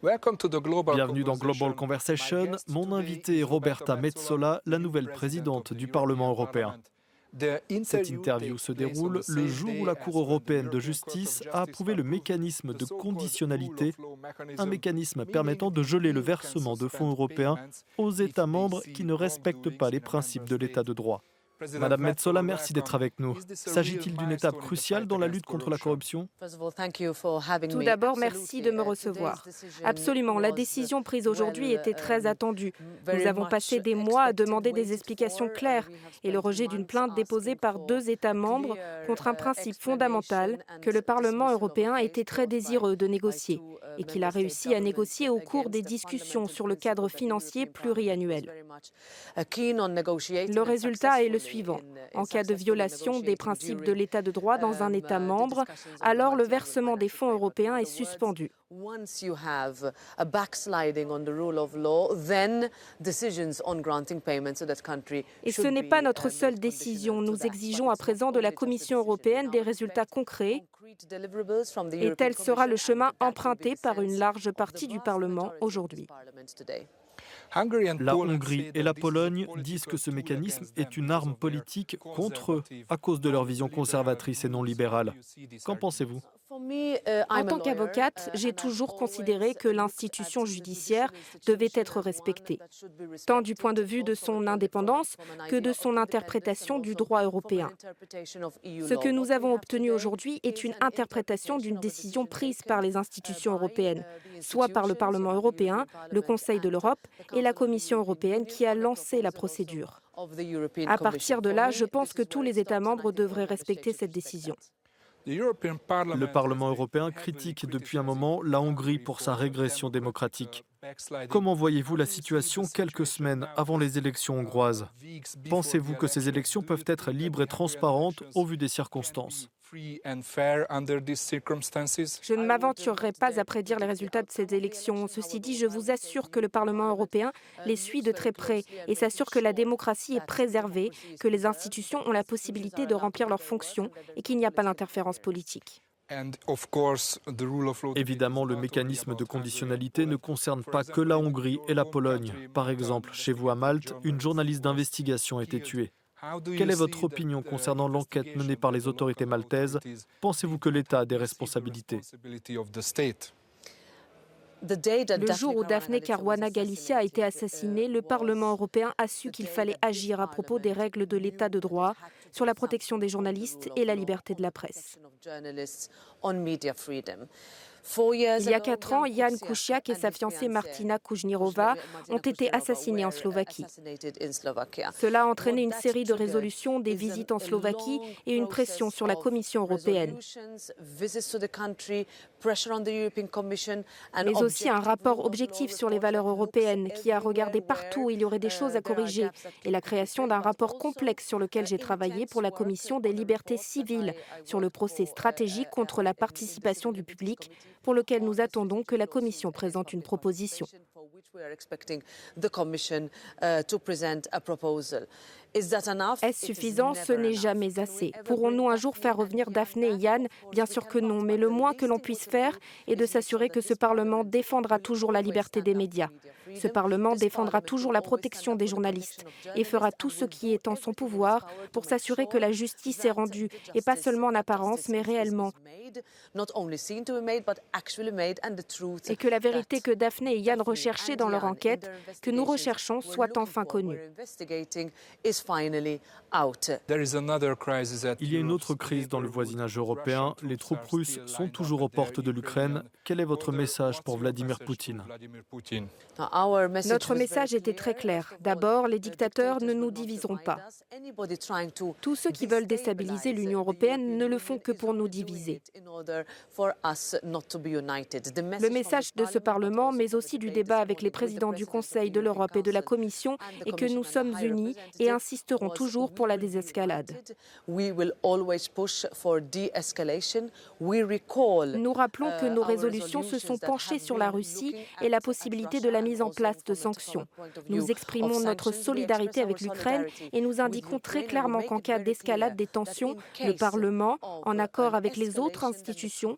Bienvenue dans Global Conversation. Mon invité est Roberta Metsola, la nouvelle présidente du Parlement européen. Cette interview se déroule le jour où la Cour européenne de justice a approuvé le mécanisme de conditionnalité, un mécanisme permettant de geler le versement de fonds européens aux États membres qui ne respectent pas les principes de l'État de droit. Madame Metsola, merci d'être avec nous. S'agit-il d'une étape cruciale dans la lutte contre la corruption ? Tout d'abord, merci de me recevoir. Absolument, la décision prise aujourd'hui était très attendue. Nous avons passé des mois à demander des explications claires et le rejet d'une plainte déposée par 2 États membres contre un principe fondamental que le Parlement européen était très désireux de négocier et qu'il a réussi à négocier au cours des discussions sur le cadre financier pluriannuel. Le résultat est le suivant. En cas de violation des principes de l'État de droit dans un État membre, alors le versement des fonds européens est suspendu. Et ce n'est pas notre seule décision. Nous exigeons à présent de la Commission européenne des résultats concrets et tel sera le chemin emprunté par une large partie du Parlement aujourd'hui. La Hongrie et la Pologne disent que ce mécanisme est une arme politique contre eux à cause de leur vision conservatrice et non libérale. Qu'en pensez-vous ? En tant qu'avocate, j'ai toujours considéré que l'institution judiciaire devait être respectée, tant du point de vue de son indépendance que de son interprétation du droit européen. Ce que nous avons obtenu aujourd'hui est une interprétation d'une décision prise par les institutions européennes, soit par le Parlement européen, le Conseil de l'Europe et la Commission européenne qui a lancé la procédure. À partir de là, je pense que tous les États membres devraient respecter cette décision. Le Parlement européen critique depuis un moment la Hongrie pour sa régression démocratique. Comment voyez-vous la situation quelques semaines avant les élections hongroises ? Pensez-vous que ces élections peuvent être libres et transparentes au vu des circonstances ? Je ne m'aventurerai pas à prédire les résultats de ces élections. Ceci dit, je vous assure que le Parlement européen les suit de très près et s'assure que la démocratie est préservée, que les institutions ont la possibilité de remplir leurs fonctions et qu'il n'y a pas d'interférence politique. Évidemment, le mécanisme de conditionnalité ne concerne pas que la Hongrie et la Pologne. Par exemple, chez vous à Malte, une journaliste d'investigation a été tuée. Quelle est votre opinion concernant l'enquête menée par les autorités maltaises ? Pensez-vous que l'État a des responsabilités ? Le jour où Daphne Caruana Galizia a été assassinée, le Parlement européen a su qu'il fallait agir à propos des règles de l'État de droit, sur la protection des journalistes et la liberté de la presse. Il y a 4 ans, Jan Kuciak et sa fiancée Martina Kušnírova ont été assassinés en Slovaquie. Cela a entraîné une série de résolutions, des visites en Slovaquie et une pression sur la Commission européenne. Mais aussi un rapport objectif sur les valeurs européennes qui a regardé partout où il y aurait des choses à corriger et la création d'un rapport complexe sur lequel j'ai travaillé pour la Commission des libertés civiles sur le procès stratégique contre la participation du public pour lequel nous attendons que la Commission présente une proposition. Est-ce suffisant ? Ce n'est jamais assez. Pourrons-nous un jour faire revenir Daphne et Jan ? Bien sûr que non, mais le moins que l'on puisse faire est de s'assurer que ce Parlement défendra toujours la liberté des médias. Ce Parlement défendra toujours la protection des journalistes et fera tout ce qui est en son pouvoir pour s'assurer que la justice est rendue, et pas seulement en apparence, mais réellement. Et que la vérité que Daphne et Jan recherchaient dans leur enquête, que nous recherchons, soit enfin connue. Il y a une autre crise dans le voisinage européen. Les troupes russes sont toujours aux portes de l'Ukraine. Quel est votre message pour Vladimir Poutine ? Notre message était très clair. D'abord, les dictateurs ne nous diviseront pas. Tous ceux qui veulent déstabiliser l'Union européenne ne le font que pour nous diviser. Le message de ce Parlement, mais aussi du débat avec les présidents du Conseil, de l'Europe et de la Commission et que nous sommes unis et insisterons toujours pour la désescalade. Nous rappelons que nos résolutions se sont penchées sur la Russie et la possibilité de la mise en place de sanctions. Nous exprimons notre solidarité avec l'Ukraine et nous indiquons très clairement qu'en cas d'escalade des tensions, le Parlement, en accord avec les autres institutions,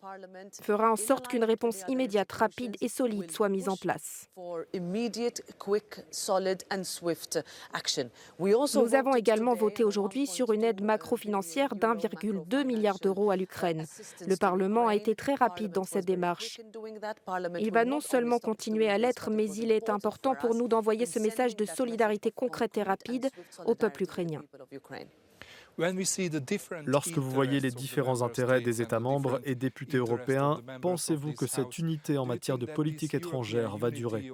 fera en sorte qu'une réponse immédiate, rapide et solide soit mise en place. Nous avons également voté aujourd'hui sur une aide macrofinancière d'1,2 milliard d'euros à l'Ukraine. Le Parlement a été très rapide dans cette démarche. Il va non seulement continuer à l'être, mais il est important pour nous d'envoyer ce message de solidarité concrète et rapide au peuple ukrainien. Lorsque vous voyez les différents intérêts des États membres et députés européens, pensez-vous que cette unité en matière de politique étrangère va durer ?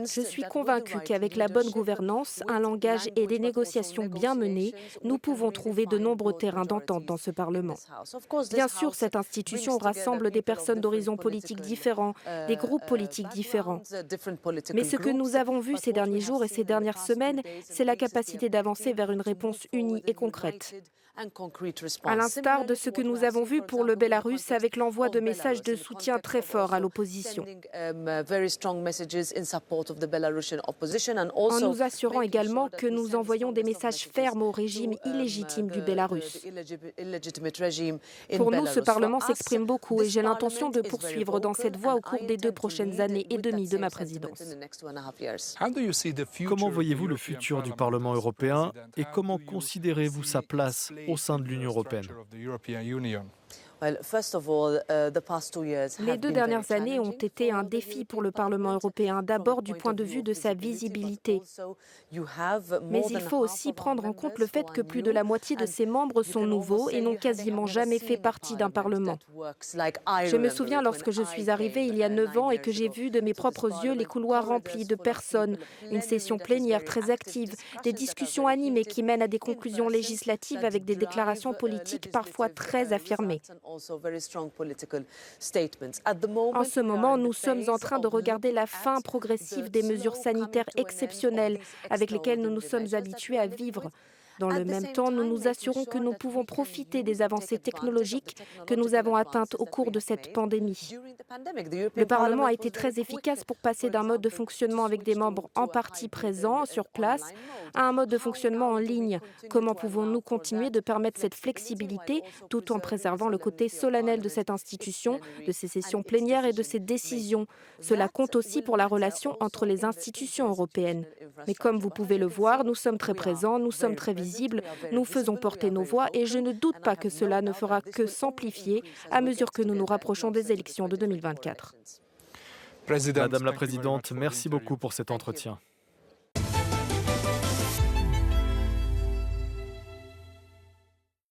Je suis convaincue qu'avec la bonne gouvernance, un langage et des négociations bien menées, nous pouvons trouver de nombreux terrains d'entente dans ce Parlement. Bien sûr, cette institution rassemble des personnes d'horizons politiques différents, des groupes politiques différents. Mais ce que nous avons vu ces derniers jours et ces dernières semaines, c'est la capacité d'avancer vers une réponse unie et concrète. À l'instar de ce que nous avons vu pour le Bélarus avec l'envoi de messages de soutien très forts à l'opposition. En nous assurant également que nous envoyons des messages fermes au régime illégitime du Bélarus. Pour nous, ce Parlement s'exprime beaucoup et j'ai l'intention de poursuivre dans cette voie au cours des 2 prochaines années et demie de ma présidence. Comment voyez-vous le futur du Parlement européen et comment considérez-vous sa place au sein de l'Union européenne ? Les 2 dernières années ont été un défi pour le Parlement européen, d'abord du point de vue de sa visibilité. Mais il faut aussi prendre en compte le fait que plus de la moitié de ses membres sont nouveaux et n'ont quasiment jamais fait partie d'un Parlement. Je me souviens lorsque je suis arrivée il y a 9 ans et que j'ai vu de mes propres yeux les couloirs remplis de personnes, une session plénière très active, des discussions animées qui mènent à des conclusions législatives avec des déclarations politiques parfois très affirmées. En ce moment, nous sommes en train de regarder la fin progressive des mesures sanitaires exceptionnelles avec lesquelles nous nous sommes habitués à vivre. Dans le même temps, nous nous assurons que nous pouvons profiter des avancées technologiques que nous avons atteintes au cours de cette pandémie. Le Parlement a été très efficace pour passer d'un mode de fonctionnement avec des membres en partie présents sur place à un mode de fonctionnement en ligne. Comment pouvons-nous continuer de permettre cette flexibilité tout en préservant le côté solennel de cette institution, de ses sessions plénières et de ses décisions? Cela compte aussi pour la relation entre les institutions européennes. Mais comme vous pouvez le voir, nous sommes très présents, nous sommes très visibles, nous faisons porter nos voix et je ne doute pas que cela ne fera que s'amplifier à mesure que nous nous rapprochons des élections de 2024. Madame la Présidente, merci beaucoup pour cet entretien.